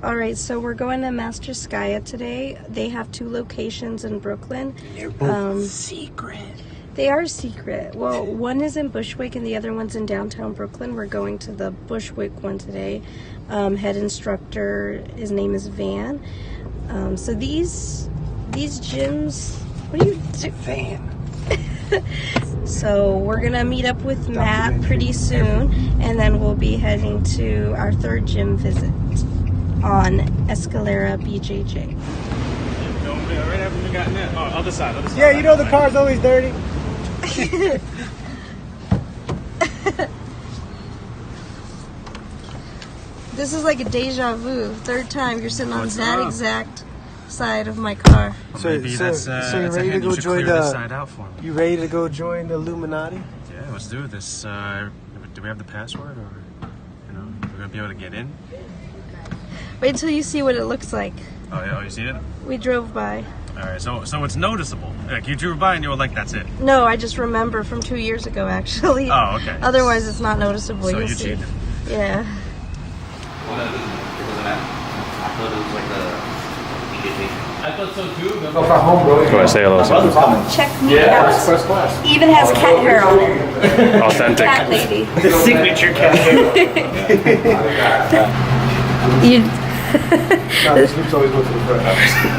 All right, so we're going to Masterskya today. They have 2 locations in Brooklyn. They're both secret. They are secret. Well, one is in Bushwick and the other one's in downtown Brooklyn. We're going to the Bushwick one today. Head instructor, his name is Van. So these gyms, what do you do? Van. So we're gonna meet up with Matt pretty soon, and then we'll be heading to our 3rd gym visit on EscaleraBJJ. Right after we got in there. Oh, other side. Yeah, you know the car's always dirty. This is like a deja vu. 3rd time you're sitting on that exact side of my car. So maybe that's you ready to go join the side out for me. You ready to go join the Illuminati? Yeah, let's do this. Do we have the password, or we're gonna be able to get in? Wait till you see what it looks like. Oh yeah, you see it? We drove by. All right, so it's noticeable. Like you drove by and you were like, that's it. No, I just remember from 2 years ago, actually. Oh, okay. Otherwise, it's not noticeable. So You'll you see. cheated. Yeah. I thought it was like the BJJ. I thought so too. Go ahead, say hello. Check me out. First class. Even has cat hair on it. Authentic. Cat lady. The signature cat hair.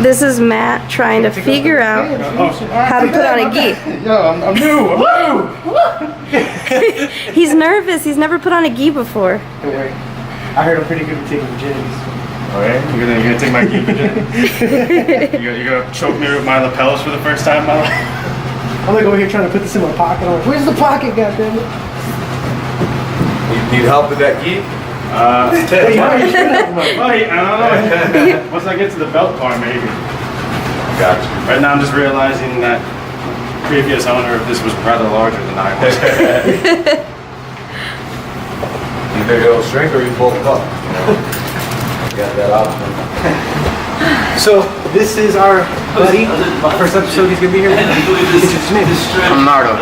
This is Matt trying to figure out how to put on a gi. Yo, I'm new. He's nervous. He's never put on a gi before. Don't worry. I heard I'm pretty good at taking virginities. Oh yeah? You're gonna take my keep You're gonna choke me with my lapels for the first time in my life? I'm like over here trying to put this in my pocket. I'm like, where's the pocket, goddammit? You need help with that key? I don't know. Once I get to the belt part, maybe. Gotcha. Right now, I'm just realizing that the previous owner of this was rather larger than I was. Either it'll shrink or you bulk up. You got that option. So, this is our buddy. First episode he's gonna be here. I'm Nardo.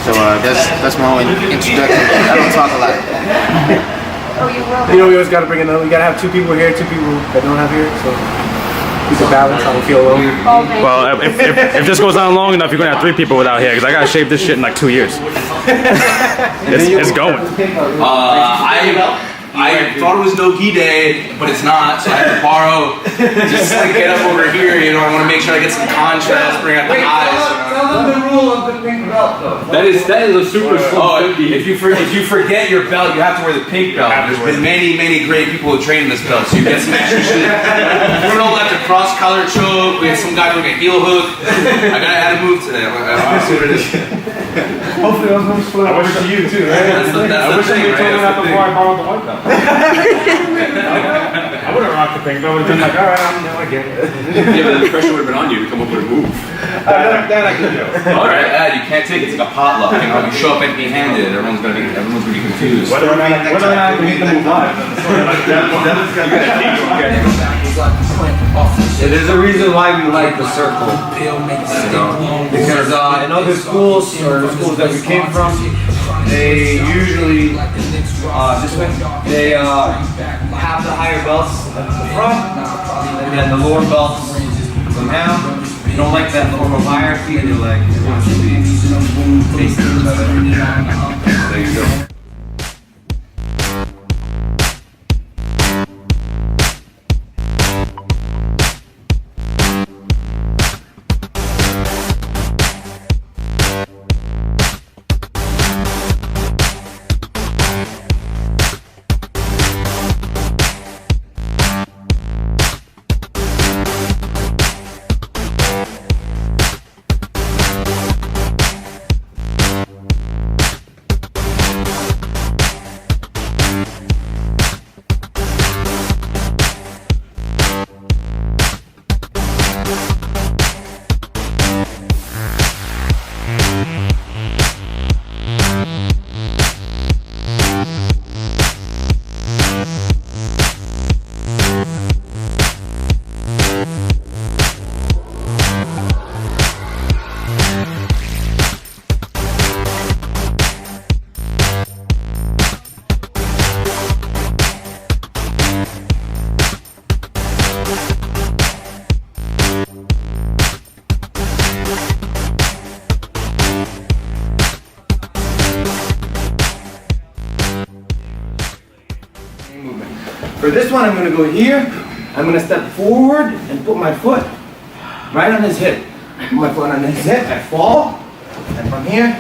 So that's my only introduction. I don't talk a lot. You know, we always gotta bring another. We gotta have 2 people here, 2 people that don't have here. So keep it balanced. I don't feel alone. Well, if this goes on long enough, you're gonna have 3 people without hair, because I gotta shave this shit in like 2 years. It's going. I thought it was no gi day, but it's not, so I have to borrow. Just like get up over here, I want to make sure I get some contrast, bring out the eyes. Tell them the rule of the pink belt, though. That is a super slow. If you forget your belt, you have to wear the pink belt. There's been many great people who train in this belt, so you get some extra shit. Bruno left a cross collar choke. We had some guy doing a heel hook. I had to move today. I see what it is. Hopefully, those moves flow. I wish to you too, right? That's the I wish thing, you told me right? that before I borrowed the white belt. I would have rocked the pink belt. I would have been like, all right, I get it. Yeah, but the pressure would have been on you to come up with a move. That I can do. All right, you can't take it. It's like a potluck. You show up empty-handed, everyone's gonna be confused. Whether or not I can make the move live. There's a reason why we like the circle. Because in other schools, or the schools that we came from, they usually they have the higher belts at the front, and then the lower belts come down. You don't like that form of hierarchy, and you're like, everyone should be facing each other. There you go. Same movement. For this one, I'm gonna go here. I'm gonna step forward and put my foot right on his hip. Put my foot on his hip, I fall, and from here,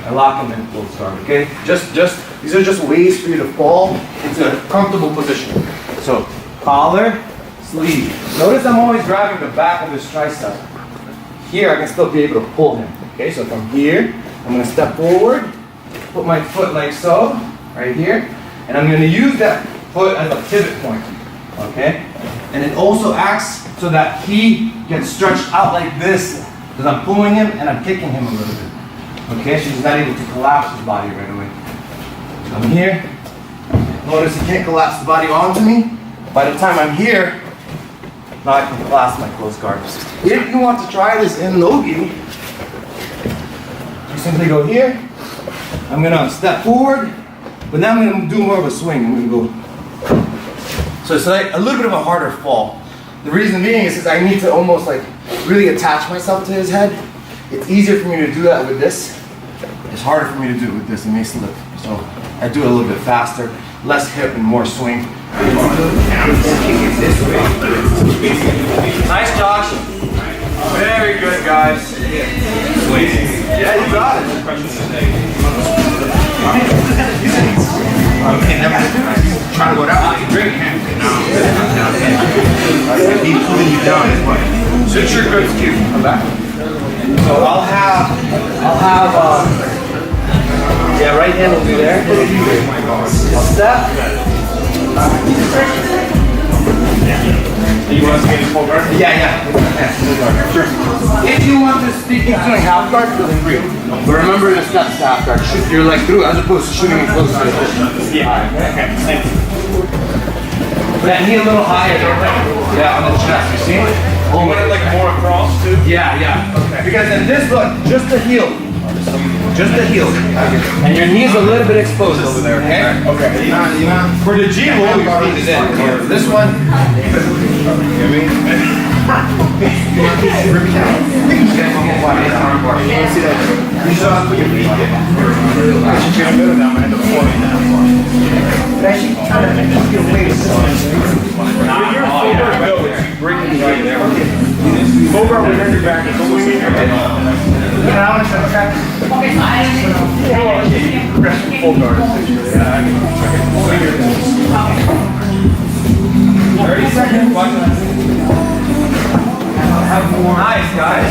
I lock him in full start, okay? These are just ways for you to fall into a comfortable position. So, collar, sleeve. Notice I'm always grabbing the back of his tricep. Here, I can still be able to pull him. Okay, so from here, I'm gonna step forward, put my foot like so, right here, and I'm gonna use that foot as a pivot point, okay? And it also acts so that he gets stretched out like this, because I'm pulling him and I'm kicking him a little bit. Okay, so he's not able to collapse his body right away. So I'm here. Notice he can't collapse the body onto me. By the time I'm here, now I can clasp my close guard. If you want to try this in no-gi, you simply go here. I'm gonna step forward, but now I'm gonna do more of a swing. I'm gonna go. So it's like a little bit of a harder fall. The reason being is because I need to almost like really attach myself to his head. It's easier for me to do that with this. It's harder for me to do it with this. It may slip. So I do it a little bit faster, less hip and more swing. Nice, Josh. Very good, guys. Yeah, you got it. Trying to go down. Drink him. He's pulling you down. So it's your good cue. Come back. So I'll have, yeah, right hand will be there. I'll step. You want us to get a full guard? Yeah. Sure. If you want to speak in doing half guard, feel free. But remember the steps to half guard. Shoot your leg through as opposed to shooting it close to the hip. Yeah. Okay. Thank you. That knee a little higher. Yeah, on the chest. You see? You want it like more across too? Yeah. Okay. Because in this look, just the heel. Just the heel. And your knee's a little bit exposed over there, okay? Okay. For the G roll, you feed it in. This one. Nice, guys.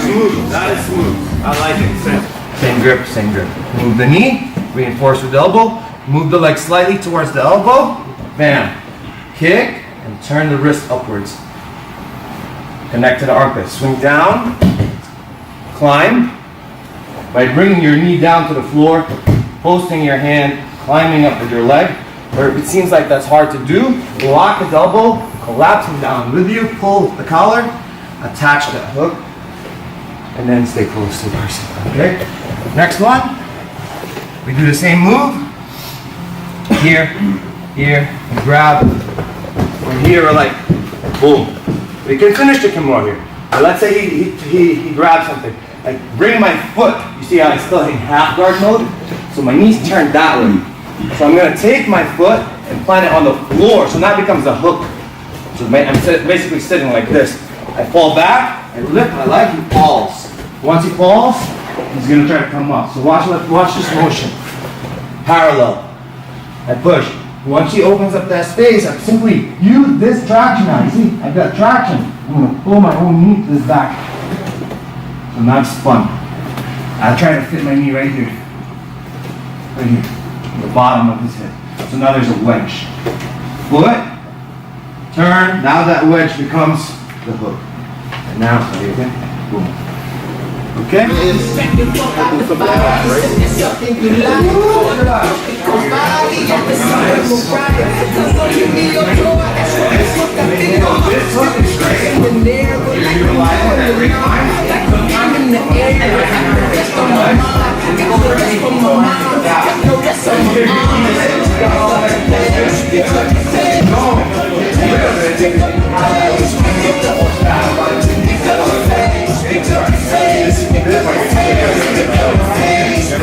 Smooth. That is smooth. I like it. Same grip. Move the knee, reinforce with the elbow, move the leg slightly towards the elbow, bam. Kick, and turn the wrist upwards. Connect to the armpit. Swing down, climb. By bringing your knee down to the floor, posting your hand, climbing up with your leg. Or if it seems like that's hard to do, lock his elbow, collapse him down with you, pull the collar, attach that hook, and then stay close to the person, okay? Next one, we do the same move. Here, and grab. From here, we're like, boom. We can finish the kimura here. But let's say he grabs something. Like bring my foot, you see how I'm still in half guard mode? So my knees turned that way. So I'm gonna take my foot and plant it on the floor, so now it becomes a hook. So I'm basically sitting like this. I fall back, I lift my leg, he falls. Once he falls, he's gonna try to come up. So watch this motion. Parallel. I push. Once he opens up that space, I simply use this traction now. You see, I've got traction. I'm gonna pull my whole knee to this back. So now it's fun. I try to fit my knee right here. Right here. The bottom of his head. So now there's a wedge. Foot, turn, now that wedge becomes the hook. And now, okay, boom. Okay?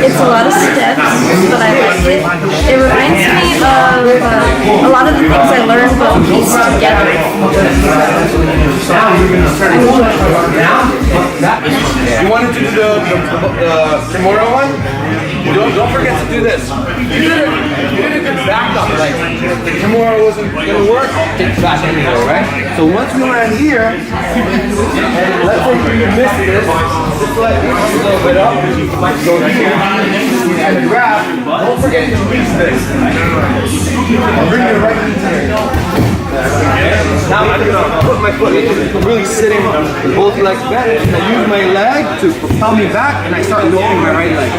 It's It's a lot of steps, but I like it. It reminds me of a lot of the things I learned but pieced together. You wanted to do the Kimura one? Don't forget to do this. You did a good backup. Like the Kimura wasn't gonna work, take it back anyway, right? So once we land here, and let's say you miss this, just let it a little bit up. Might go here and grab. Don't forget to release this. And bring your right knee here. Now I'm gonna put my foot really sitting with both legs bent, and I use my leg to propel me back, and I start lowering my right leg.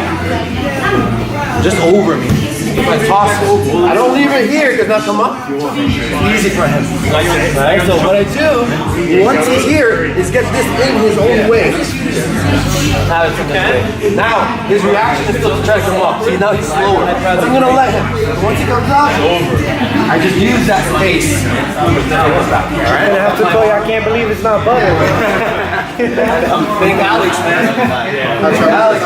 Just over me. If I toss it, I don't leave it here because now come up. Easy for him. Right? So what I do, once he's here, is get this in his own way. Now his reaction is still to try to come up. See, now he's slower. I'm gonna let him. Once he comes up, I just use that space. Alright? I have to tell you, I can't believe it's not butter. I'm big Alex, man. That's right. Alex.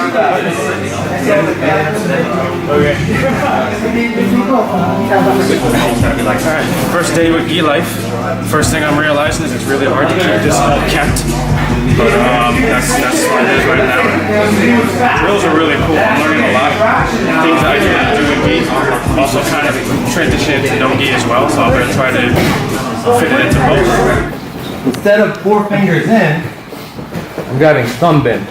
Okay. Alright, first day with gi life. First thing I'm realizing is it's really hard to keep this all kept. But that's what it is right now. Drills are really cool. I'm learning a lot. Things that I didn't do in gi. Also kind of transition into no gi as well. So I'm going to try to fit it into both. Instead of 4 fingers in, I'm grabbing thumb bend.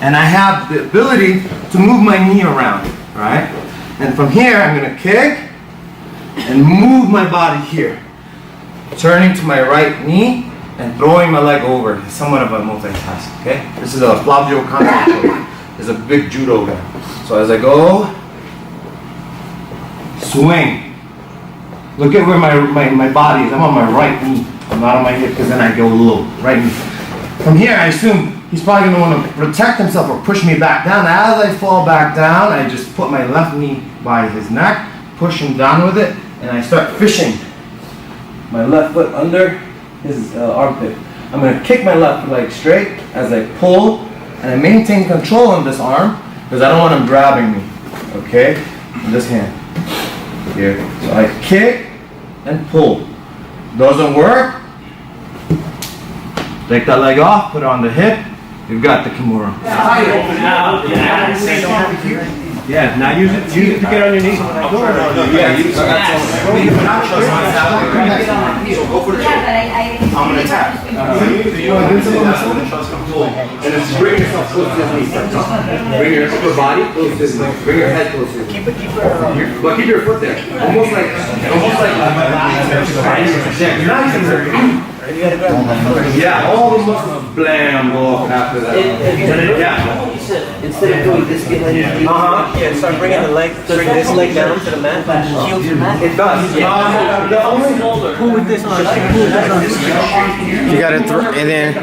And I have the ability to move my knee around, right? And from here, I'm gonna kick and move my body here. Turning to my right knee and throwing my leg over. It's somewhat of a multitask, okay? This is a Flavio concept. There's a big judo there. So as I go, swing. Look at where my body is. I'm on my right knee. I'm not on my hip because then I go low, right knee. From here, I assume he's probably going to want to protect himself or push me back down. As I fall back down, I just put my left knee by his neck, push him down with it, and I start fishing my left foot under his armpit. I'm going to kick my left leg straight as I pull, and I maintain control on this arm because I don't want him grabbing me, okay? In this hand. Here. So I kick and pull. Doesn't work? Take that leg off, put it on the hip. You've got the Kimura. Yeah, now use it to get on your knees. Yeah, use it. Go for the choke. I'm going to tap. You want to do something on the shoulder? And then bring yourself close to his knee. Bring your upper body close to his knee. Bring your head close to his knee. But keep your foot there. Almost like you're not even hurting. Yeah, all the muscles blam go off after that. Yeah. Instead of doing this behind your knee, Yeah, start bringing the leg, bring this leg down to the mat. It does. The only pull with this on. you gotta throw, and then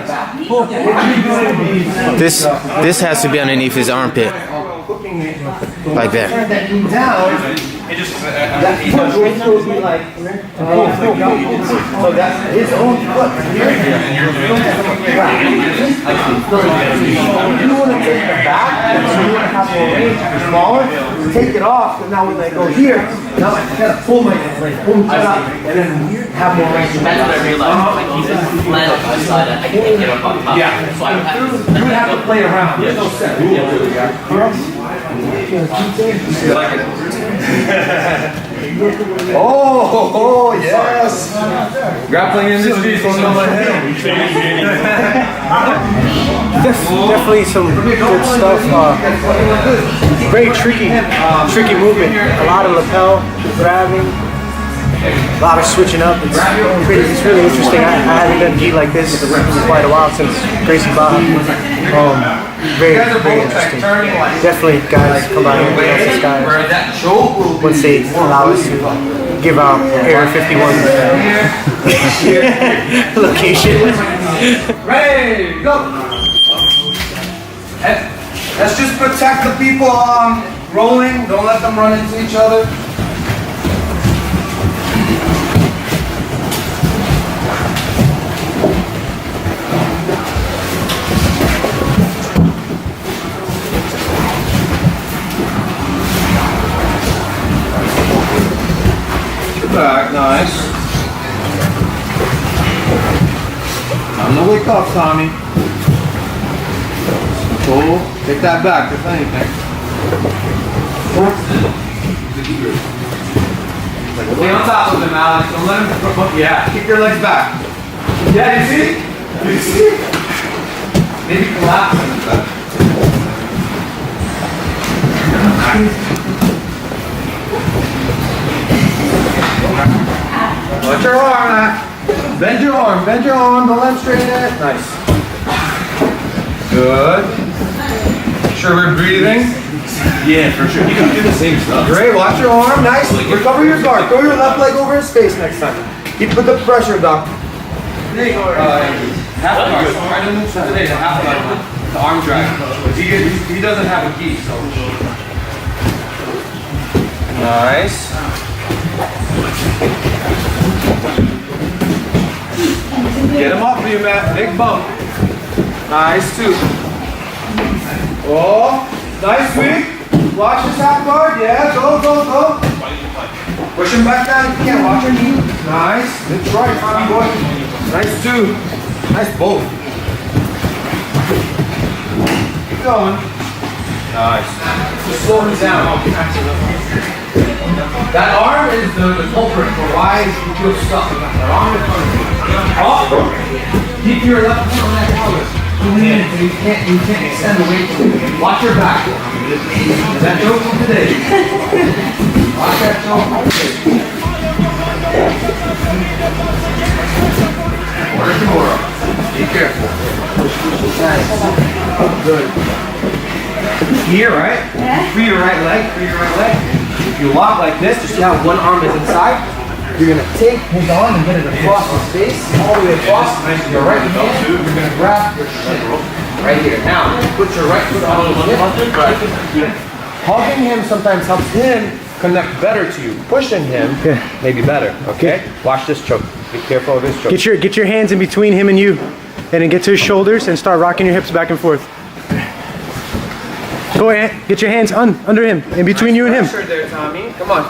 this has to be underneath his armpit, like that. Turn that knee down. That foot right now would be like, so that's his own foot. You want to take the back, so you want to have more range, smaller, take it off, and now when I go here, now I kind of pull my pull it up, and then have more range. That's what I realized. Like he's just flat on my side, I can't get up on top. Yeah. So I would have to. You would have to play around. There's no set rule to it. Oh, yes. Grappling industry is going on my head. Definitely some good stuff. Very tricky movement. A lot of lapel, grabbing, a lot of switching up. It's really interesting. I haven't done gi like this in quite a while since Gracie Baja. Very interesting. Definitely, guys, come out here and help these guys once they allow us to give out Area 51 location. Ready, go. Let's just protect the people rolling. Don't let them run into each other. back, nice. Time to wake up, Tommy. Cool. Take that back, if anything. Stay on top of him, Alex. Don't let him. Yeah, kick your legs back. Yeah, you see? You see? Maybe collapse on his back. Watch your arm, Matt. Bend your arm, don't let him straighten it. Nice. Good. Sure we're breathing? Yeah, for sure. You can do the same stuff. Great, watch your arm, nice. Recover your guard. Throw your left leg over his face next time. Put the pressure, Doc. There you go. Half guard. Try to move today to half guard. The arm drag. He doesn't have a key, so. Nice. Get him off of you, Matt. Big bump. Nice, too. Oh, nice sweep. Watch his half guard. Yeah, go. Push him back down if you can. Watch your knee. Nice. Good try, Tommy boy. Nice, too. Nice both. Keep going. Nice. Just slow him down. That arm is the culprit for why you feel stuck. That arm in front of you. Oh. Keep your left foot on that collar. You can't extend away from it. Watch your back. Is that joke from today? Watch that joke from today. Order tomorrow. Be careful. Nice. Good. Here, right? Free your right leg. If you lock like this, just see how one arm is inside. You're gonna take his arm and get it across his face, all the way across. Your right hand, you're gonna grab your shin right here. Now, put your right foot on his hip. Hugging him sometimes helps him connect better to you. Pushing him, maybe better. Okay? Watch this choke. Be careful of this choke. Get your hands in between him and you, and then get to his shoulders and start rocking your hips back and forth. Go ahead. Get your hands under him, in between you and him. Pressure there, Tommy. Come on.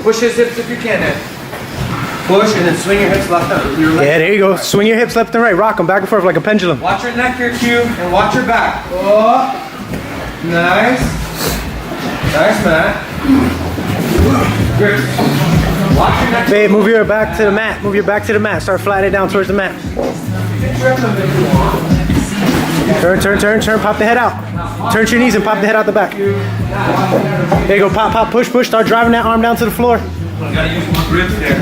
Push his hips if you can, Ed. Push and then swing your hips left and right. Yeah, there you go. Swing your hips left and right. Rock them back and forth like a pendulum. Watch your neck here, Q, and watch your back. Oh, nice. Nice, Matt. Good. Watch your neck. Babe, move your back to the mat. Move your back to the mat. Start flattening it down towards the mat. Turn. Pop the head out. Turn to your knees and pop the head out the back. There you go. Pop, push. Start driving that arm down to the floor. You gotta use more grips there.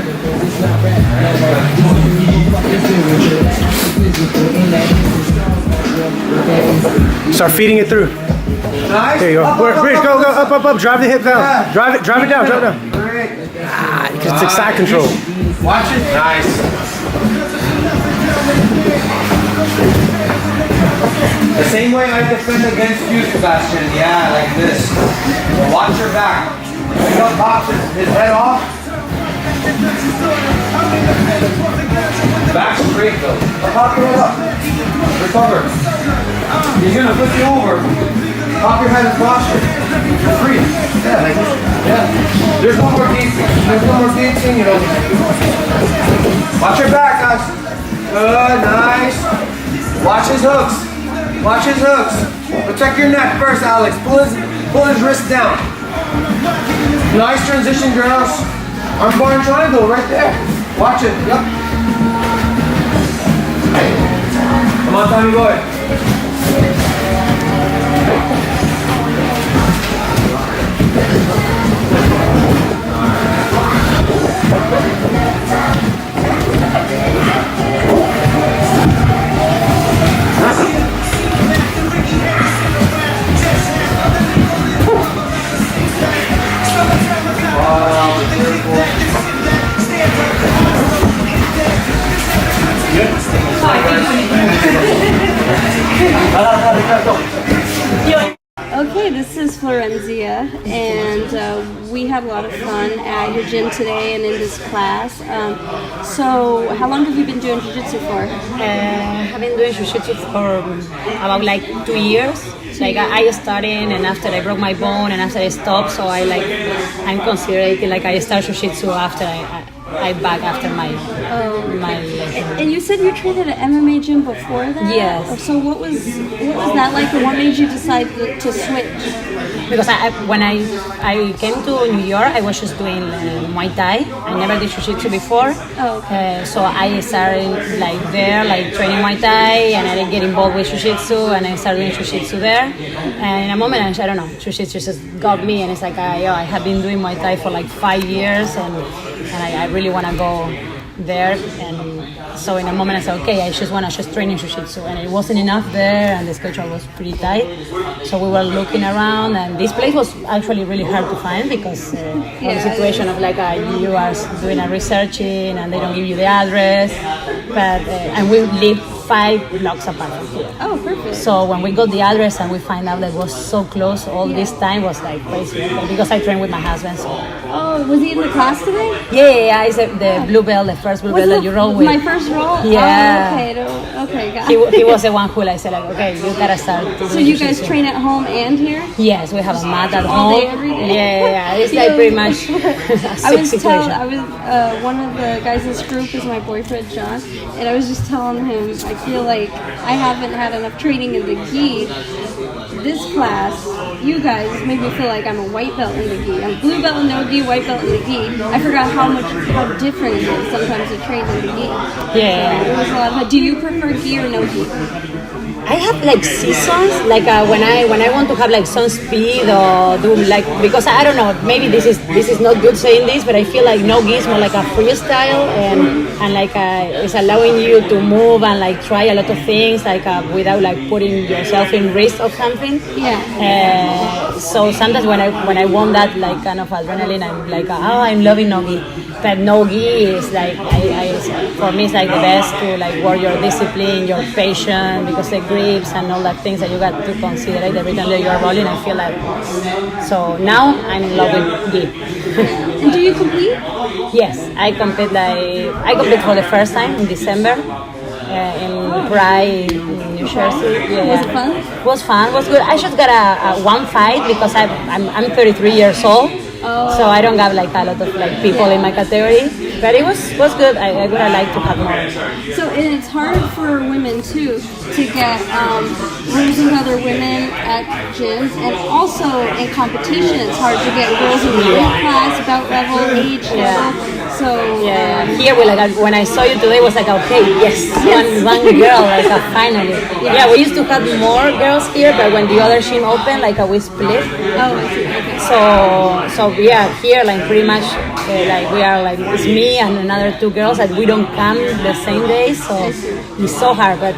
Start feeding it through. Nice. There you go. Bridge, go, up. Drive the hips down. Yeah. Drive it down. Great. It's like side control. Watch it. Nice. The same way I defend against you, Sebastian. Yeah, like this. Watch your back. Pick up his head off. Back straight though. Pop your head up. Recover. He's gonna flip you over. Pop your head and posture. Free. Yeah, like this. Yeah. There's one more dancing. You know. Watch your back, guys. Good, nice. Watch his hooks. Protect your neck first, Alex. Pull his wrist down. Nice transition, girls. Arm bar and triangle right there. Watch it. Yep. Come on, Tommy boy. had a lot of fun at your gym today and in this class. So how long have you been doing Jiu-Jitsu for? I've been doing Jiu-Jitsu for about like 2 years. Like I started, and after I broke my bone, and after I stopped, so I'm considered like I start Jiu-Jitsu after I back after my And you said you trained at an MMA gym before that? Yes. So what was that like, and what made you decide to switch? Because when I came to New York, I was just doing Muay Thai. I never did Jiu-Jitsu before. Oh, okay. So I started like there, like training Muay Thai, and I didn't get involved with Jiu-Jitsu, and I started doing Jiu-Jitsu there. And in a moment, I don't know, Jiu-Jitsu just got me, and it's like I have been doing Muay Thai for like 5 years, and I really want to go there. And so in a moment I said, okay, I just want to just train in Jiu-Jitsu, and it wasn't enough there, and the schedule was pretty tight. So we were looking around, and this place was actually really hard to find because the situation of like you are doing a researching and they don't give you the address, but and we live 5 blocks apart from here. Oh, perfect. So when we got the address and we find out that it was so close all this time, was like crazy, because I trained with my husband. So. Oh, was he in the class today? Yeah, he's the blue belt, the first blue belt that you roll with. My first roll? Yeah. Oh, okay, got it. He was the one who like said like, okay, you gotta start. So you guys train at home and here? Yes, we have a mat at All home. day, every day? Yeah, it's like pretty much a situation. One of the guys in this group is my boyfriend, John, and I was just telling him, I feel like I haven't had enough training in the gi. This class, you guys made me feel like I'm a white belt in the gi. I'm blue belt in no gi, white belt in the gi. I forgot how different it is sometimes to train in the gi. Yeah. So it was a lot of fun. Do you prefer gi or no gi? I have like seasons, like when I want to have like some speed or do like, because I don't know, maybe this is not good saying this, but I feel like no gi is more like a freestyle, and like it's allowing you to move and like try a lot of things like without like putting yourself in risk of something. Yeah. So sometimes when I want that like kind of adrenaline, I'm like, oh, I'm loving no gi. But no gi is like for me it's like the best to like work your discipline, your patience, because the grips and all that things that you got to consider every time that you are rolling. I feel like so now I'm in love with gi. And do you compete? Yes, I compete for the first time in December in Pride in New Jersey. Yeah. Was it fun? It was fun. It was good. I just got a one fight because I'm 33 years old. Oh. So I don't have like a lot of like people in my category, but it was good. I would like to have more. So and it's hard for women too to get girls and other women at gyms, and also in competition it's hard to get girls in the weight class, belt level, age level. So here we like when I saw you today it was like okay, yes. one girl like finally. Yeah, we used to have more girls here, but when the other gym opened, like we split. Oh, I see. Okay. So yeah, here like pretty much like we are like it's me and another 2 girls that we don't come the same day, so it's so hard, but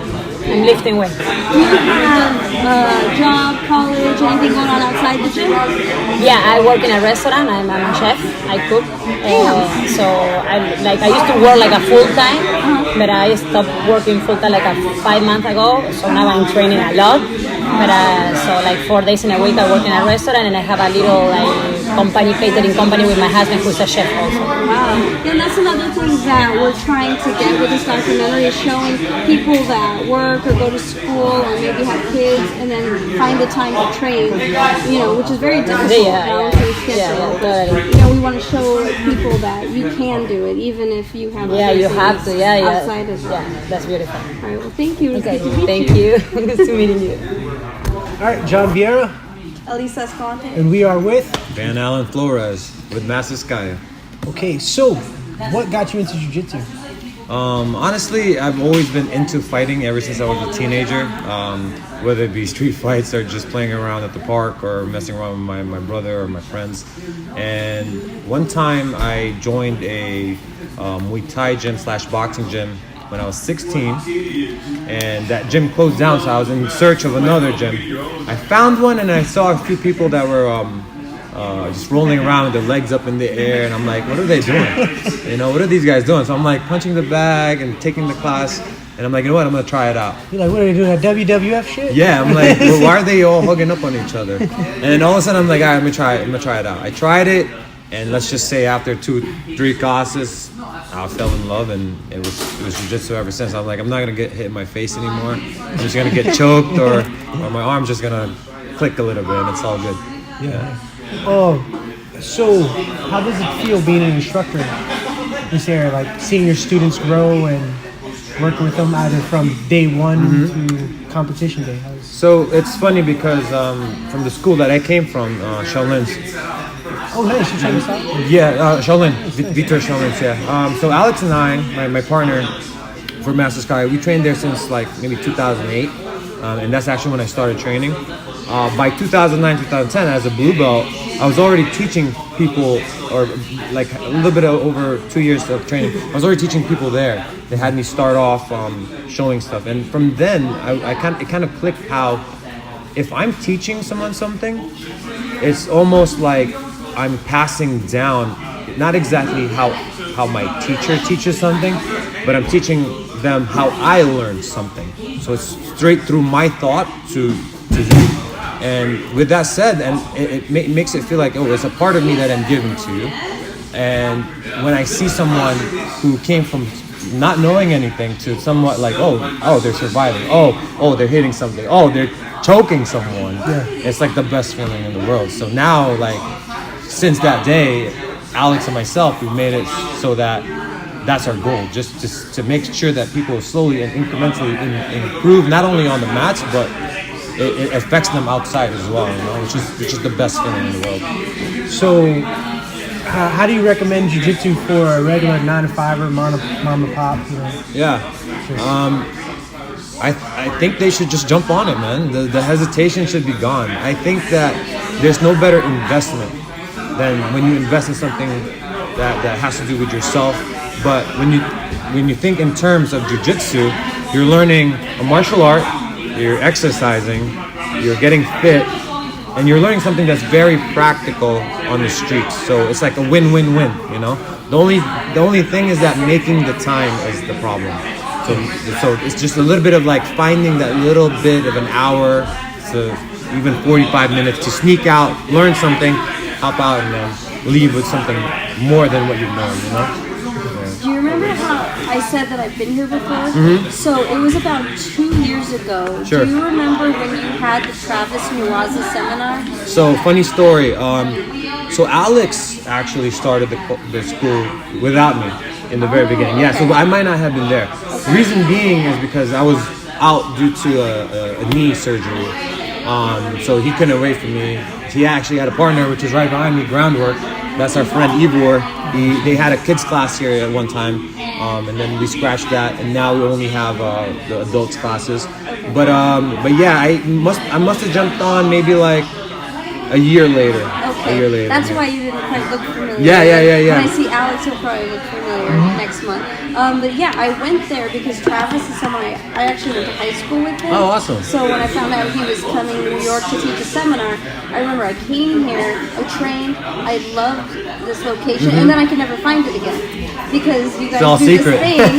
I'm lifting weights. Do you have a job, college, anything going on outside the gym? Yeah, I work in a restaurant. I'm a chef. I cook. So I used to work like a full time, but I stopped working full time like 5 months ago. So now I'm training a lot. But so like 4 days in a week I work in a restaurant, and I have a little like catering company with my husband who's a chef also. Wow. Yeah, that's another thing that we're trying to get with this documentary, is showing people that work or go to school or maybe have kids and then find the time to train, which is very difficult balancing schedule. But we want to show people that you can do it even if you have you have to. Outside of that. Yeah, that's beautiful. All right, well, thank you. Okay, thank you. Nice to meeting you. All right, John Vieira, Elisa Escalante. and we are with. Van Allen Torres with Masterskya. Okay, so what got you into jiu-jitsu? Honestly, I've always been into fighting ever since I was a teenager, whether it be street fights or just playing around at the park or messing around with my brother or my friends. And one time I joined a Muay Thai gym / boxing gym when I was 16, and that gym closed down, so I was in search of another gym. I found one and I saw a few people that were just rolling around with their legs up in the air, and I'm like, what are they doing? What are these guys doing? So I'm like punching the bag and taking the class, and I'm like, you know what, I'm gonna try it out. You're like, what are they doing, that WWF shit? Yeah, I'm like, well, why are they all hugging up on each other? And then all of a sudden I'm like, all right, I'm gonna try it out. I tried it, And let's just say after 2-3 classes, I fell in love, and it was jiu-jitsu ever since. I was like, I'm not gonna get hit in my face anymore. I'm just gonna get choked, or my arm's just gonna click a little bit, and it's all good. Yeah. Oh, so how does it feel being an instructor in this area? Like seeing your students grow and working with them either from day one to competition day? So it's funny because from the school that I came from, Shaolin's. Oh, nice. You trying this out? Yeah, Shaolin. Vitor Shaolin's, yeah. So Alex and I, my partner for Masterskya, we trained there since like maybe 2008. And that's actually when I started training. By 2009, 2010, as a blue belt, I was already teaching people, or like a little bit over 2 years of training, I was already teaching people there. They had me start off showing stuff. And from then, it kind of clicked how if I'm teaching someone something, it's almost like I'm passing down, not exactly how my teacher teaches something, but I'm teaching them how I learned something. So it's straight through my thought to you. And with that said, and it makes it feel like, oh, it's a part of me that I'm giving to you. And when I see someone who came from not knowing anything to somewhat like, oh, they're surviving. Oh, they're hitting something. Oh, they're choking someone. Yeah. It's like the best feeling in the world. So now, like, since that day, Alex and myself, we've made it so that that's our goal, just to make sure that people slowly and incrementally improve, not only on the mats, but it affects them outside as well, you know, which is the best feeling in the world. So, how do you recommend jiu-jitsu for a regular 9-to-5er, mom and pop? You know? Yeah, I think they should just jump on it, man. The hesitation should be gone. I think that there's no better investment than when you invest in something that has to do with yourself. But when you think in terms of jiu-jitsu, you're learning a martial art, you're exercising, you're getting fit, and you're learning something that's very practical on the streets. So it's like a win-win-win, you know? The only thing is that making the time is the problem. So it's just a little bit of like finding that little bit of an hour to even 45 minutes to sneak out, learn something, hop out, and then leave with something more than what you've known, you know? Do you remember how I said that I've been here before? So it was about 2 years ago. Sure. Do you remember when you had the Travis Nuwaza seminar? So funny story. So Alex actually started the school without me in the very beginning. Yeah, so I might not have been there. The reason being is because I was out due to a knee surgery. So he couldn't wait for me. He actually had a partner, which is right behind me, Groundwork. That's our friend Ivor. They had a kids class here at one time, and then we scratched that, and now we only have the adults classes. But yeah, I must have jumped on maybe like a year later. Okay. A year later. That's why you didn't quite look familiar. Yeah. When I see Alex, he'll probably look familiar next month. But yeah, I went there because Travis is someone I actually went to high school with him. Oh, awesome. So when I found out he was coming to New York to teach a seminar, I remember I came here, I trained, I loved this location, and then I could never find it again. Because you guys It's all do secret. this thing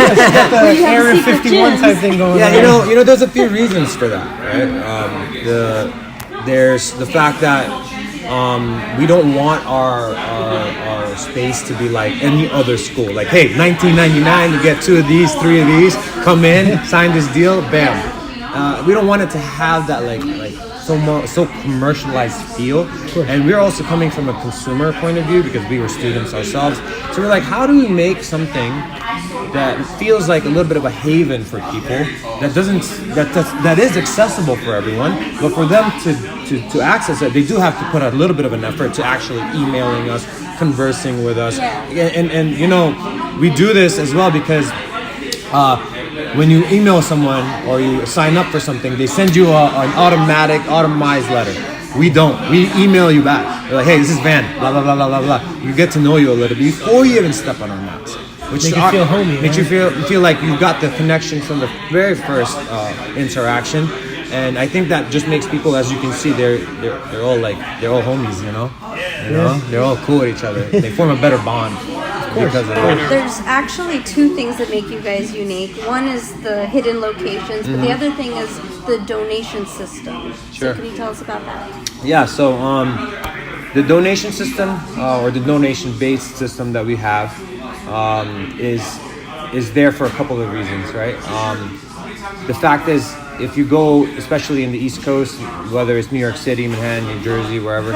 where you have Area secret 51 gyms. type thing going on. Yeah, you know, there's a few reasons for that, right? There's the fact that we don't want our space to be like any other school. Like, hey, $19.99, you get 2 of these, 3 of these, come in, sign this deal, bam. We don't want it to have that like so commercialized feel. And we're also coming from a consumer point of view because we were students ourselves. So we're like, how do we make something that feels like a little bit of a haven for people that is accessible for everyone, but for them to access it, they do have to put a little bit of an effort to actually emailing us, conversing with us. And you know, we do this as well because when you email someone or you sign up for something, they send you an automized letter. We don't. We email you back. We're like, hey, this is Van, blah, blah, blah, blah, blah, blah. You get to know you a little bit before you even step on our mats. Which Make you feel homey. Makes you feel like you've got the connection from the very first interaction. And I think that just makes people, as you can see, they're all homies, you know? They're all cool with each other. They form a better bond because of that. There's actually 2 things that make you guys unique. One is the hidden locations, but the other thing is the donation system. Sure. So can you tell us about that? Yeah, so the donation system or the donation-based system that we have is there for a couple of reasons, right? The fact is, if you go, especially in the East Coast, whether it's New York City, Manhattan, New Jersey, wherever,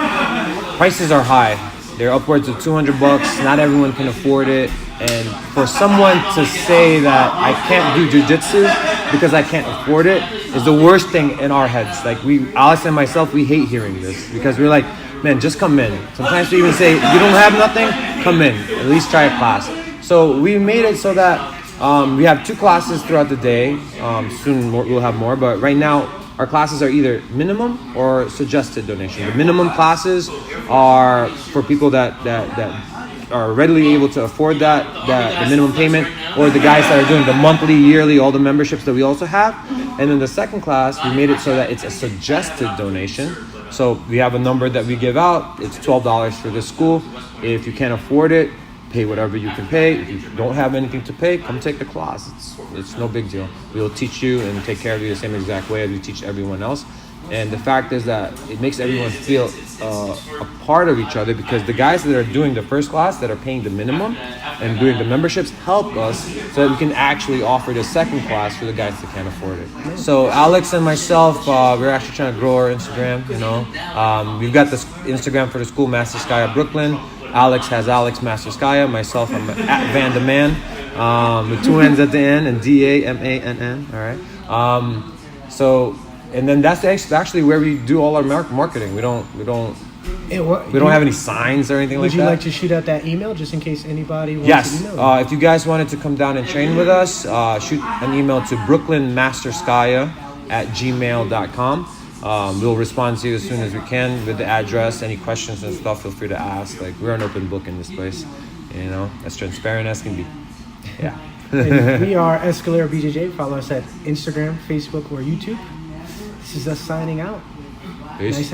prices are high. They're upwards of $200. Not everyone can afford it. And for someone to say that I can't do jiu-jitsu because I can't afford it is the worst thing in our heads. Like Alex and myself, we hate hearing this because we're like, man, just come in. Sometimes we even say, you don't have nothing, come in. At least try a class. So we made it so that we have 2 classes throughout the day. Soon we'll have more, but right now our classes are either minimum or suggested donation. The minimum classes are for people that are readily able to afford the minimum payment, or the guys that are doing the monthly, yearly, all the memberships that we also have. And then the second class, we made it so that it's a suggested donation. So we have a number that we give out. It's $12 for this school. If you can't afford it, pay whatever you can pay. If you don't have anything to pay, come take the class. It's no big deal. We will teach you and take care of you the same exact way as we teach everyone else. And the fact is that it makes everyone feel a part of each other, because the guys that are doing the first class, that are paying the minimum and doing the memberships, help us so that we can actually offer the second class for the guys that can't afford it. So Alex and myself, we're actually trying to grow our Instagram, you know. We've got this Instagram for the school, Masterskya Brooklyn. Alex has Alex Masterskya. Myself, I'm at Van the Man, with 2 N's at the end and DAMANN. All right. And then that's actually where we do all our marketing. We don't have any signs or anything like that. Would you like to shoot out that email just in case anybody wants yes. to email? If you guys wanted to come down and train with us, shoot an email to brooklynmasterskya@gmail.com. We'll respond to you as soon as we can with the address. Any questions and stuff, feel free to ask. Like, we're an open book in this place, you know, as transparent as can be. Yeah. And we are EscaleraBJJ. Follow us at Instagram, Facebook, or YouTube. This is us signing out. Peace. Nice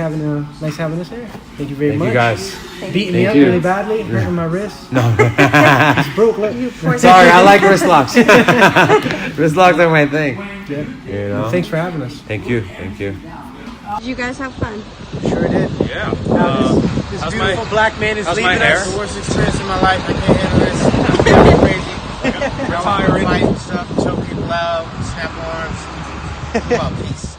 having us here. Thank you very much. Thank you guys. Beating me up really badly, hurting my wrist. No. It's broke. Look. Sorry, I like wrist locks. Wrist locks are my thing. Yeah. You know? Well, thanks for having us. Thank you. Did you guys have fun? Sure did. Yeah. This beautiful black man is leaving us. The worst experience in my life. I can't handle this. It's crazy. Retiring. Fight stuff, choke people out, snap arms. Come on, peace.